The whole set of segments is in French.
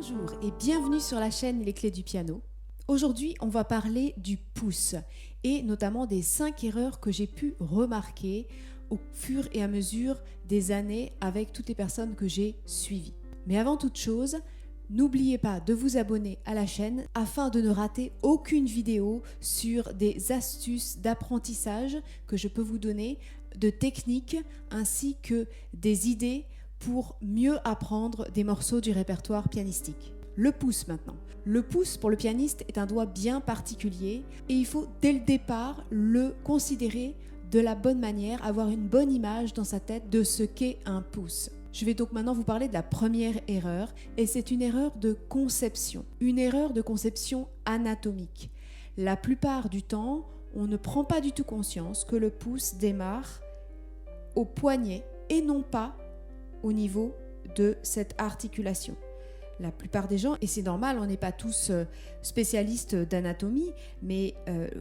Bonjour et bienvenue sur la chaîne Les Clés du piano. Aujourd'hui, on va parler du pouce et notamment des 5 erreurs que j'ai pu remarquer au fur et à mesure des années avec toutes les personnes que j'ai suivies. Mais avant toute chose, n'oubliez pas de vous abonner à la chaîne afin de ne rater aucune vidéo sur des astuces d'apprentissage que je peux vous donner, de techniques ainsi que des idées pour mieux apprendre des morceaux du répertoire pianistique. Le pouce maintenant. Le pouce pour le pianiste est un doigt bien particulier et il faut dès le départ le considérer de la bonne manière, avoir une bonne image dans sa tête de ce qu'est un pouce. Je vais donc maintenant vous parler de la première erreur et c'est une erreur de conception. Une erreur de conception anatomique. La plupart du temps, on ne prend pas du tout conscience que le pouce démarre au poignet et non pas au niveau de cette articulation. La plupart des gens, et c'est normal, on n'est pas tous spécialistes d'anatomie, mais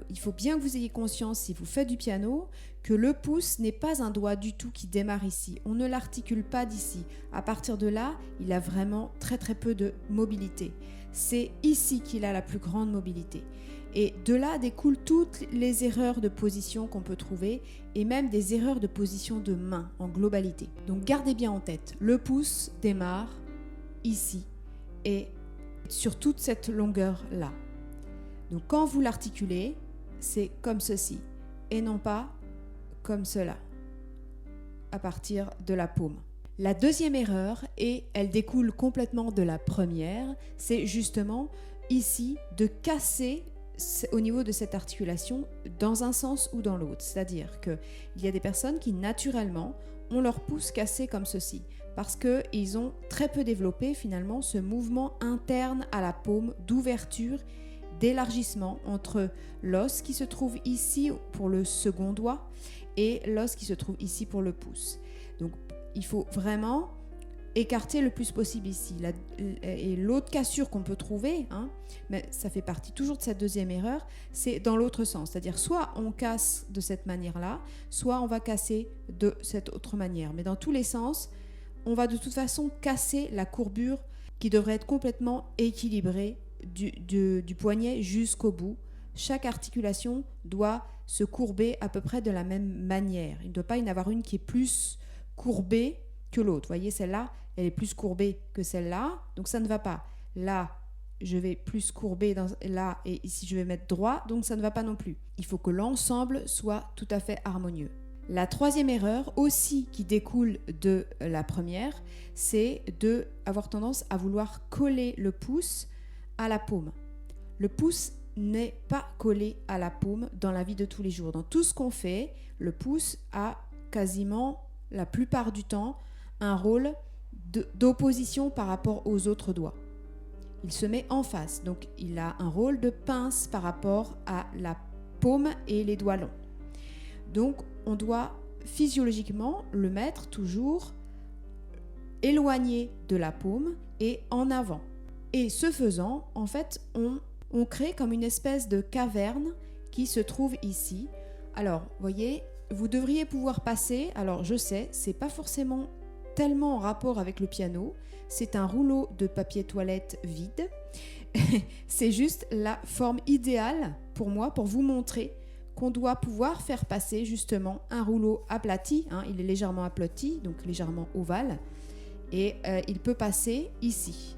il faut bien que vous ayez conscience, si vous faites du piano, que le pouce n'est pas un doigt du tout qui démarre ici. On ne l'articule pas d'ici. À partir de là, il a vraiment très très peu de mobilité. C'est ici qu'il a la plus grande mobilité. Et de là découlent toutes les erreurs de position qu'on peut trouver et même des erreurs de position de main en globalité. Donc gardez bien en tête, le pouce démarre ici et sur toute cette longueur-là. Donc quand vous l'articulez, c'est comme ceci et non pas comme cela, à partir de la paume. La deuxième erreur, et elle découle complètement de la première, c'est justement ici de casser au niveau de cette articulation dans un sens ou dans l'autre. C'est-à-dire qu'il y a des personnes qui naturellement ont leur pouce cassé comme ceci parce qu'ils ont très peu développé finalement ce mouvement interne à la paume d'ouverture, d'élargissement entre l'os qui se trouve ici pour le second doigt et l'os qui se trouve ici pour le pouce. Donc il faut vraiment écarter le plus possible ici. Et l'autre cassure qu'on peut trouver, mais ça fait partie toujours de cette deuxième erreur, c'est dans l'autre sens. C'est-à-dire soit on casse de cette manière-là, soit on va casser de cette autre manière. Mais dans tous les sens, on va de toute façon casser la courbure qui devrait être complètement équilibrée du poignet jusqu'au bout. Chaque articulation doit se courber à peu près de la même manière. Il ne doit pas y en avoir une qui est plus courbée que l'autre. Vous voyez, celle-là, elle est plus courbée que celle-là, donc ça ne va pas. Là, je vais plus courber là et ici je vais mettre droit, donc ça ne va pas non plus. Il faut que l'ensemble soit tout à fait harmonieux. La troisième erreur aussi qui découle de la première, c'est d'avoir tendance à vouloir coller le pouce à la paume. Le pouce n'est pas collé à la paume dans la vie de tous les jours. Dans tout ce qu'on fait, le pouce a quasiment la plupart du temps un rôle d'opposition par rapport aux autres doigts. Il se met en face, donc il a un rôle de pince par rapport à la paume et les doigts longs. Donc on doit physiologiquement le mettre toujours éloigné de la paume et en avant. Et ce faisant, en fait, on crée comme une espèce de caverne qui se trouve ici. Alors, vous voyez, vous devriez pouvoir passer, alors je sais, c'est pas forcément tellement en rapport avec le piano, c'est un rouleau de papier toilette vide. C'est juste la forme idéale pour moi, pour vous montrer qu'on doit pouvoir faire passer justement un rouleau aplati, il est légèrement aplati, donc légèrement ovale, et il peut passer ici,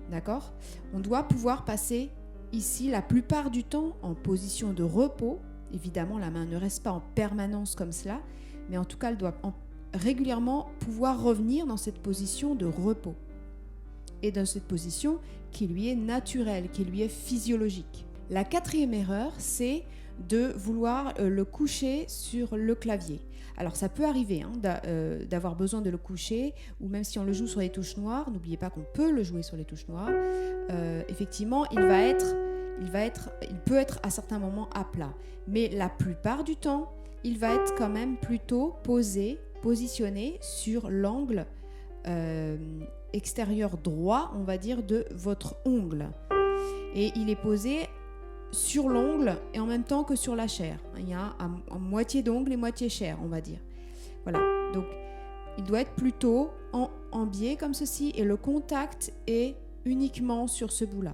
d'accord ? On doit pouvoir passer ici la plupart du temps en position de repos. Évidemment, la main ne reste pas en permanence comme cela, mais en tout cas, elle doit régulièrement pouvoir revenir dans cette position de repos et dans cette position qui lui est naturelle, qui lui est physiologique. La quatrième erreur, c'est de vouloir le coucher sur le clavier. Alors ça peut arriver d'avoir besoin de le coucher, ou même si on le joue sur les touches noires, n'oubliez pas qu'on peut le jouer sur les touches noires, effectivement il peut être à certains moments à plat, mais la plupart du temps il va être quand même plutôt positionné sur l'angle extérieur droit, on va dire, de votre ongle, et il est posé sur l'ongle et en même temps que sur la chair. Il y a à moitié d'ongle et moitié chair, on va dire. Voilà, donc il doit être plutôt en biais comme ceci et le contact est uniquement sur ce bout-là.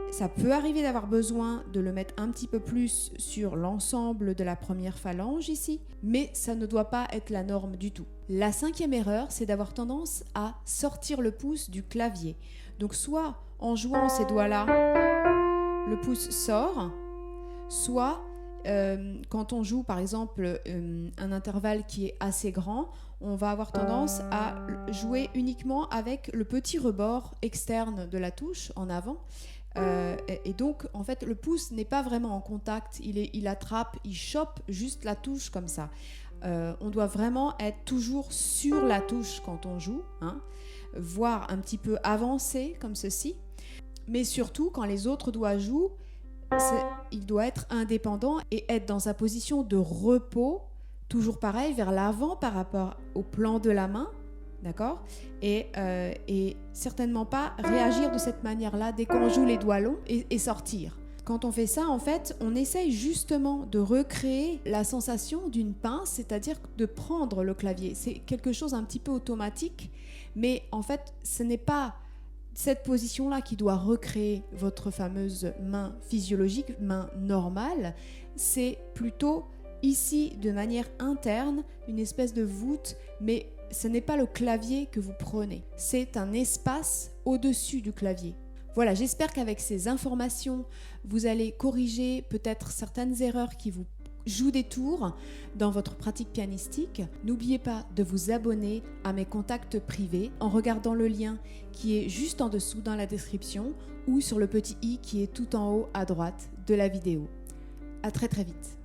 Ça peut arriver d'avoir besoin de le mettre un petit peu plus sur l'ensemble de la première phalange ici, mais ça ne doit pas être la norme du tout. La 5e erreur, c'est d'avoir tendance à sortir le pouce du clavier. Donc soit en jouant ces doigts-là, le pouce sort, soit quand on joue par exemple un intervalle qui est assez grand, on va avoir tendance à jouer uniquement avec le petit rebord externe de la touche en avant. Et donc en fait le pouce n'est pas vraiment en contact, il attrape, il chope juste la touche comme ça. On doit vraiment être toujours sur la touche quand on joue, hein, voire un petit peu avancé comme ceci, mais surtout quand les autres doigts jouent, il doit être indépendant et être dans sa position de repos, toujours pareil vers l'avant par rapport au plan de la main. D'accord ? Et certainement pas réagir de cette manière-là dès qu'on joue les doigts longs et sortir. Quand on fait ça, en fait, on essaye justement de recréer la sensation d'une pince, c'est-à-dire de prendre le clavier. C'est quelque chose un petit peu automatique, mais en fait, ce n'est pas cette position-là qui doit recréer votre fameuse main physiologique, main normale. C'est plutôt ici, de manière interne, une espèce de voûte, mais ce n'est pas le clavier que vous prenez, c'est un espace au-dessus du clavier. Voilà, j'espère qu'avec ces informations, vous allez corriger peut-être certaines erreurs qui vous jouent des tours dans votre pratique pianistique. N'oubliez pas de vous abonner à mes contacts privés en regardant le lien qui est juste en dessous dans la description ou sur le petit i qui est tout en haut à droite de la vidéo. À très très vite.